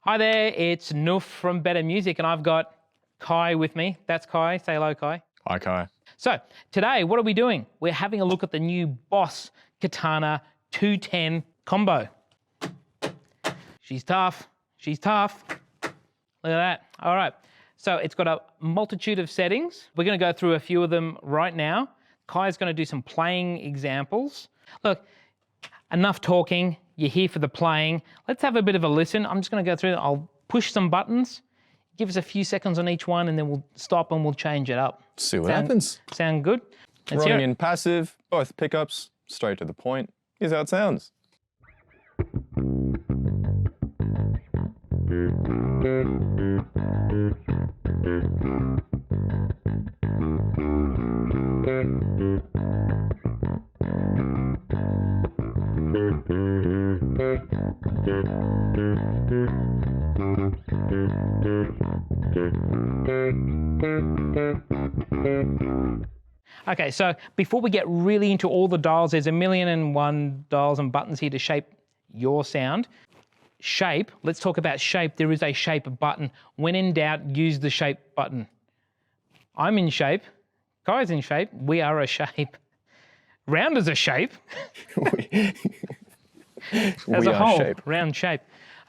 Hi there, it's Noof from Better Music, and I've got Kai with me. That's Kai. Say hello, Kai. Hi, Kai. So today, what are we doing? We're having a look at the new Boss Katana 210 combo. She's tough. She's tough. Look at that. All right. So it's got a multitude of settings. We're going to go through a few of them right now. Kai's going to do some playing examples. Look, enough talking. You're here for the playing. Let's have a bit of a listen. I'm just going to go through. I'll push some buttons. Give us a few seconds on each one, and then we'll stop and we'll change it up. See what happens. Sound good? Let's hear Running it. in passive, both pickups, straight to the point. Here's how it sounds. Okay, so before we get really into all the dials, there's 1,000,001 dials and buttons here to shape your sound. Shape, let's talk about shape. There is a shape button. When in doubt, use the shape button. I'm in shape. Kai's in shape. We are a shape. Round is a shape. As a whole, shape. Round shape.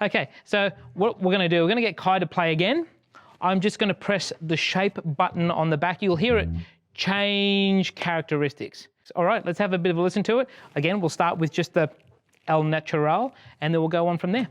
Okay, so what we're going to do, we're going to get Kai to play again. I'm just going to press the shape button on the back. You'll hear it change characteristics. All right, let's have a bit of a listen to it. Again, we'll start with just the El Natural, and then we'll go on from there.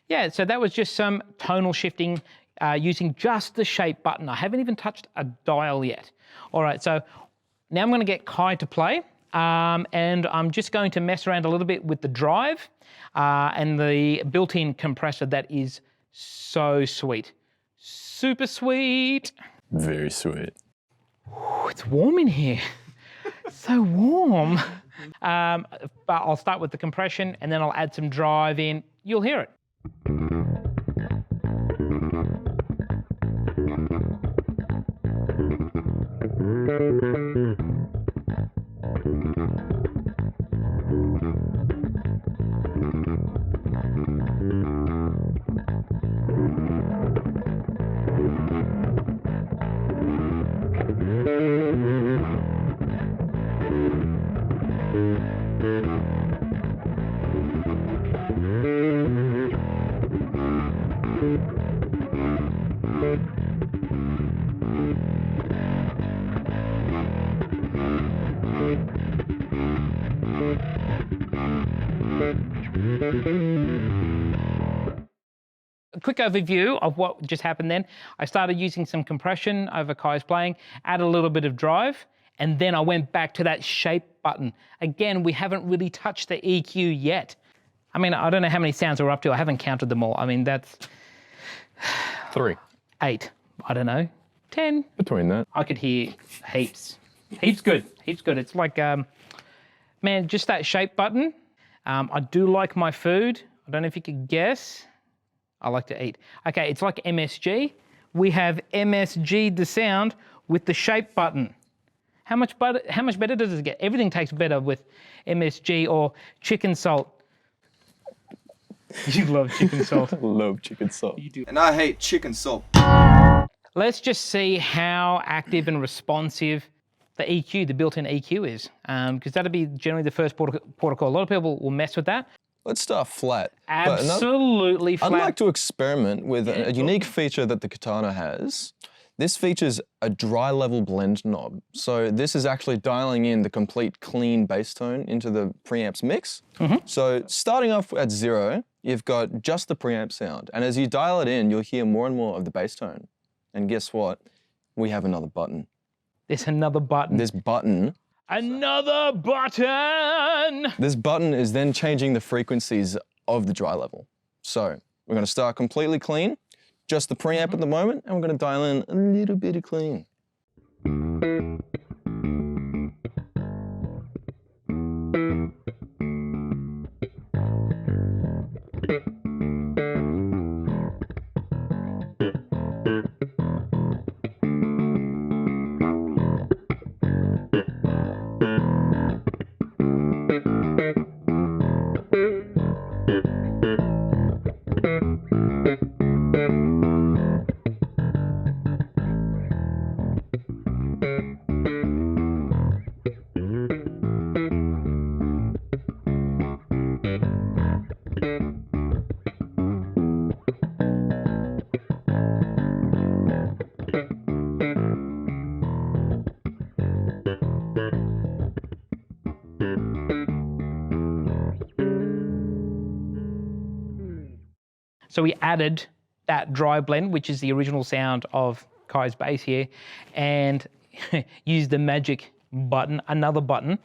Yeah, so that was just some tonal shifting using just the shape button. I haven't even touched a dial yet. All right, so now I'm going to get Kai to play, and I'm just going to mess around a little bit with the drive and the built-in compressor that is so sweet. Super sweet. Very sweet. Ooh, it's warm in here. So warm. But I'll start with the compression, and then I'll add some drive in. You'll hear it. A quick overview of what just happened then. I started using some compression over Kai's playing, add a little bit of drive, and then I went back to that shape button. Again, we haven't really touched the EQ yet. I mean, I don't know how many sounds we're up to. I haven't counted them all. I mean, that's 3. 8. I don't know. 10. Between that. I could hear heaps. Heaps good. Heaps good. It's like, man, just that shape button. I do like my food. I don't know if you could guess. I like to eat. Okay, it's like MSG. We have MSG'd the sound with the shape button. How much better does it get? Everything tastes better with MSG or chicken salt. You love chicken salt. I love chicken salt. You do. And I hate chicken salt. Let's just see how active and responsive the EQ, the built-in EQ is, because that'll be generally the first protocol. A lot of people will mess with that. Let's start flat. Absolutely flat. I'd like to experiment with a unique feature that the Katana has. This features a dry level blend knob. So this is actually dialing in the complete clean bass tone into the preamp's mix. So starting off at 0, you've got just the preamp sound. And as you dial it in, you'll hear more and more of the bass tone. And guess what? We have another button. There's another button. This button. Another button! This button is then changing the frequencies of the dry level. So we're going to start completely clean, just the preamp at the moment, and we're going to dial in a little bit of clean. So we added that dry blend, which is the original sound of Kai's bass here, and used the magic button, another button,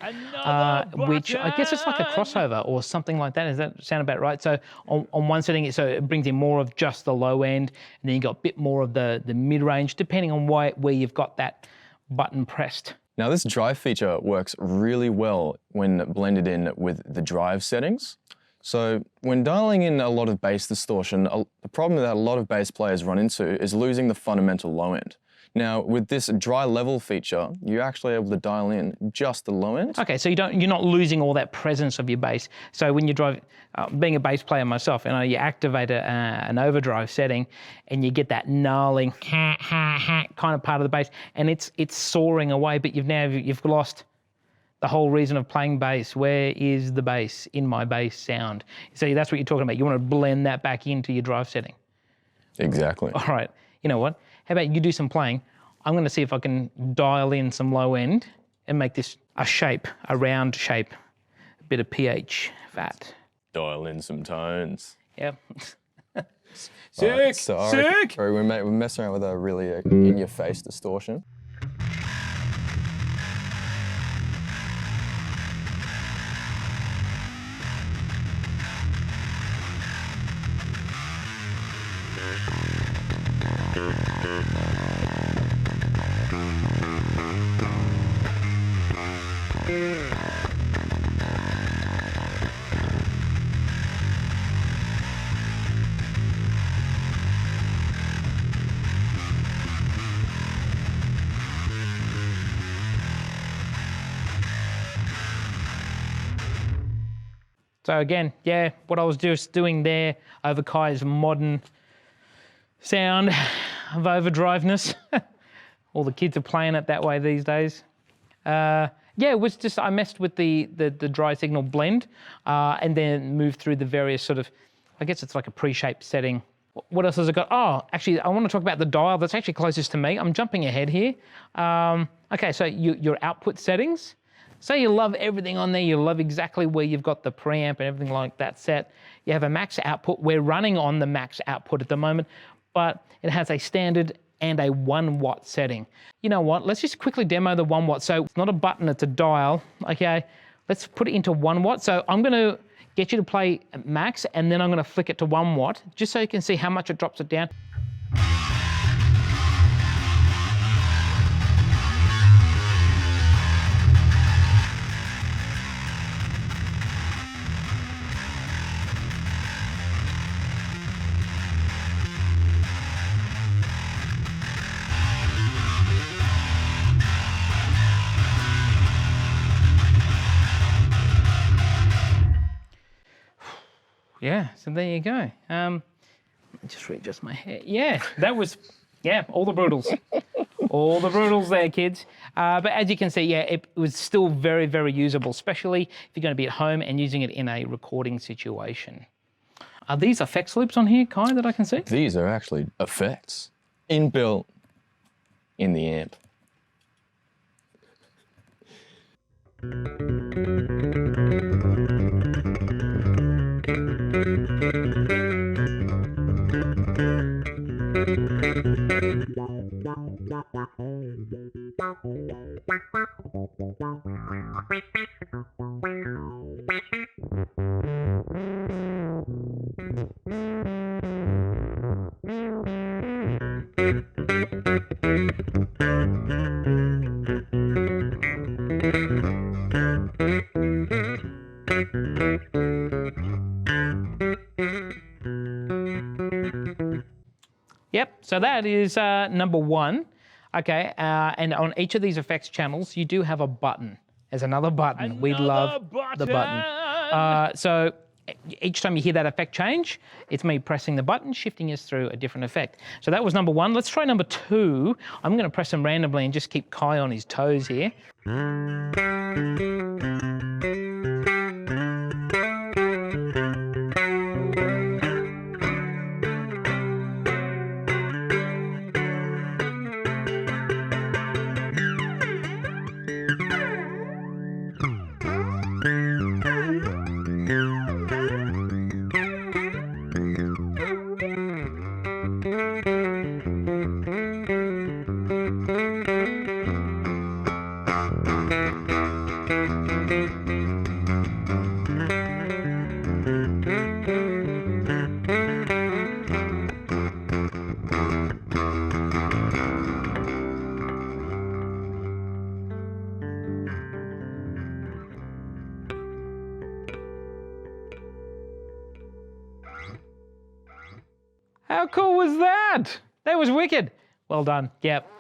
which I guess it's like a crossover or something like that. Does that sound about right? So on one setting, so it brings in more of just the low end, and then you got a bit more of the mid-range, depending on where you've got that button pressed. Now this drive feature works really well when blended in with the drive settings. So when dialing in a lot of bass distortion, the problem that a lot of bass players run into is losing the fundamental low end. Now with this dry level feature, you're actually able to dial in just the low end. Okay, so you're not losing all that presence of your bass. So when you drive, being a bass player myself, you activate an overdrive setting, and you get that gnarling kind of part of the bass, and it's soaring away, but you've lost the whole reason of playing bass. Where is the bass in my bass sound? So that's what you're talking about. You want to blend that back into your drive setting. Exactly. All right. You know what? How about you do some playing? I'm going to see if I can dial in some low end and make this a round shape, a bit of pH fat. Dial in some tones. Yep. Sick. Right, sick. Sorry, we're messing around with a really in-your-face distortion. So again, yeah, what I was just doing there over Kai's modern sound of overdriveness. All the kids are playing it that way these days. Yeah, it was just, I messed with the dry signal blend and then moved through the various sort of, I guess it's like a pre-shaped setting. What else has it got? Oh, actually, I want to talk about the dial that's actually closest to me. I'm jumping ahead here. Okay, so your output settings. So you love everything on there. You love exactly where you've got the preamp and everything like that set. You have a max output. We're running on the max output at the moment, but it has a standard and a 1 watt setting. You know what? Let's just quickly demo the 1 watt. So it's not a button, it's a dial. Okay, let's put it into 1 watt. So I'm going to get you to play max, and then I'm going to flick it to 1 watt, just so you can see how much it drops it down. Yeah, so there you go. Let me just readjust my hair. Yeah, that was, yeah, all the brutals. All the brutals there, kids. But as you can see, yeah, it was still very, very usable, especially if you're going to be at home and using it in a recording situation. Are these effects loops on here, Kai, that I can see? These are actually effects inbuilt in the amp. Yep, so that is number 1. Okay, and on each of these effects channels, you do have a button. There's another button. We love the button. So each time you hear that effect change, it's me pressing the button, shifting us through a different effect. So that was number 1. Let's try number 2. I'm going to press them randomly and just keep Kai on his toes here. How cool was that? That was wicked. Well done. Yep.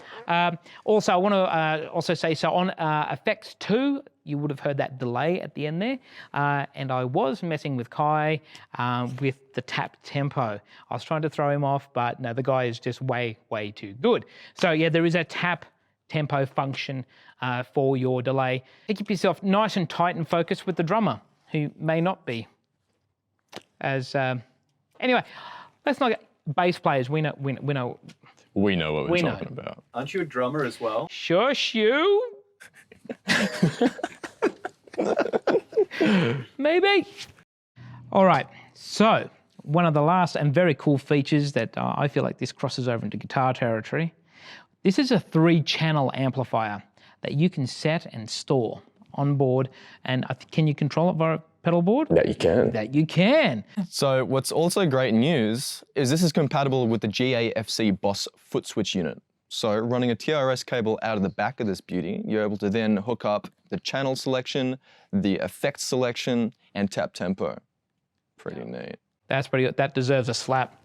Also, I want to also say, so on effects 2, you would have heard that delay at the end there. And I was messing with Kai with the tap tempo. I was trying to throw him off, but no, the guy is just way, way too good. So yeah, there is a tap tempo function for your delay. Keep yourself nice and tight and focused with the drummer, who may not be. Anyway, let's not get bass players. We know what we're talking about. Aren't you a drummer as well? Shush you. Maybe. All right. So one of the last and very cool features that I feel like this crosses over into guitar territory. This is a 3-channel amplifier that you can set and store on board. And can you control it via a pedal board? That you can. That you can. So what's also great news is this is compatible with the GAFC Boss foot switch unit. So running a TRS cable out of the back of this beauty, you're able to then hook up the channel selection, the effect selection, and tap tempo. Pretty neat. That's pretty good. That deserves a slap.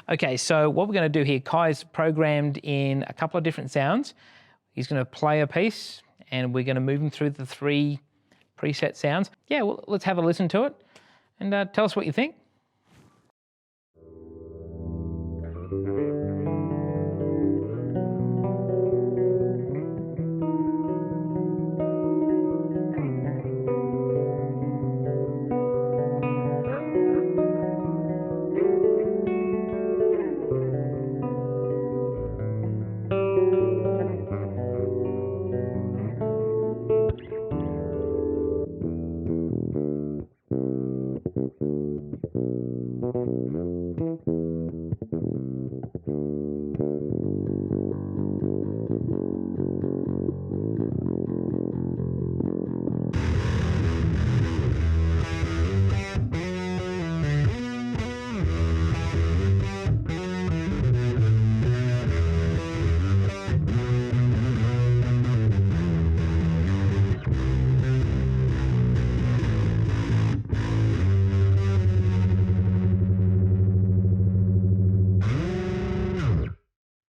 Okay, so what we're going to do here, Kai's programmed in a couple of different sounds. He's going to play a piece, and we're going to move him through the 3 preset sounds. Yeah, well, let's have a listen to it, and tell us what you think.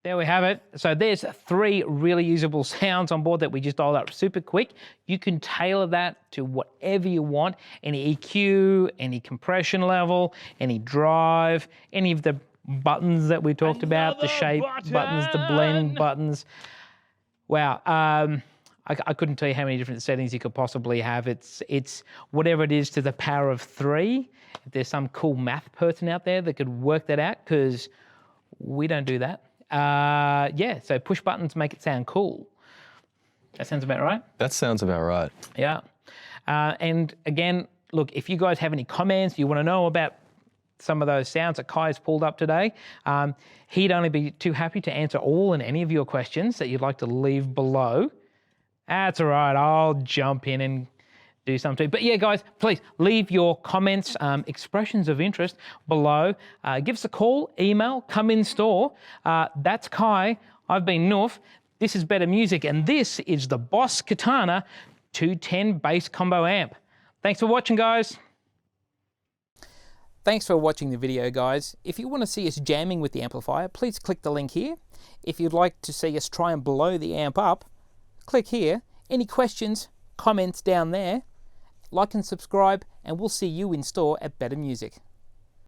There we have it. So there's 3 really usable sounds on board that we just dialed up super quick. You can tailor that to whatever you want, any EQ, any compression level, any drive, any of the buttons that we talked about, the shape buttons, the blend buttons. Wow. I couldn't tell you how many different settings you could possibly have. It's whatever it is to the power of 3. If there's some cool math person out there that could work that out, because we don't do that. Yeah, so push buttons make it sound cool. That sounds about right? That sounds about right. Yeah. And again, look, if you guys have any comments, you want to know about some of those sounds that Kai's pulled up today, he'd only be too happy to answer all and any of your questions that you'd like to leave below. That's all right, I'll jump in and do something. But yeah, guys, please leave your comments, expressions of interest below. Give us a call, email, come in store. That's Kai. I've been Noof. This is Better Music, and this is the Boss Katana 210 bass combo amp. Thanks for watching, guys. Thanks for watching the video, guys. If you want to see us jamming with the amplifier, please click the link here. If you'd like to see us try and blow the amp up, click here. Any questions, comments down there. Like and subscribe, and we'll see you in store at Better Music.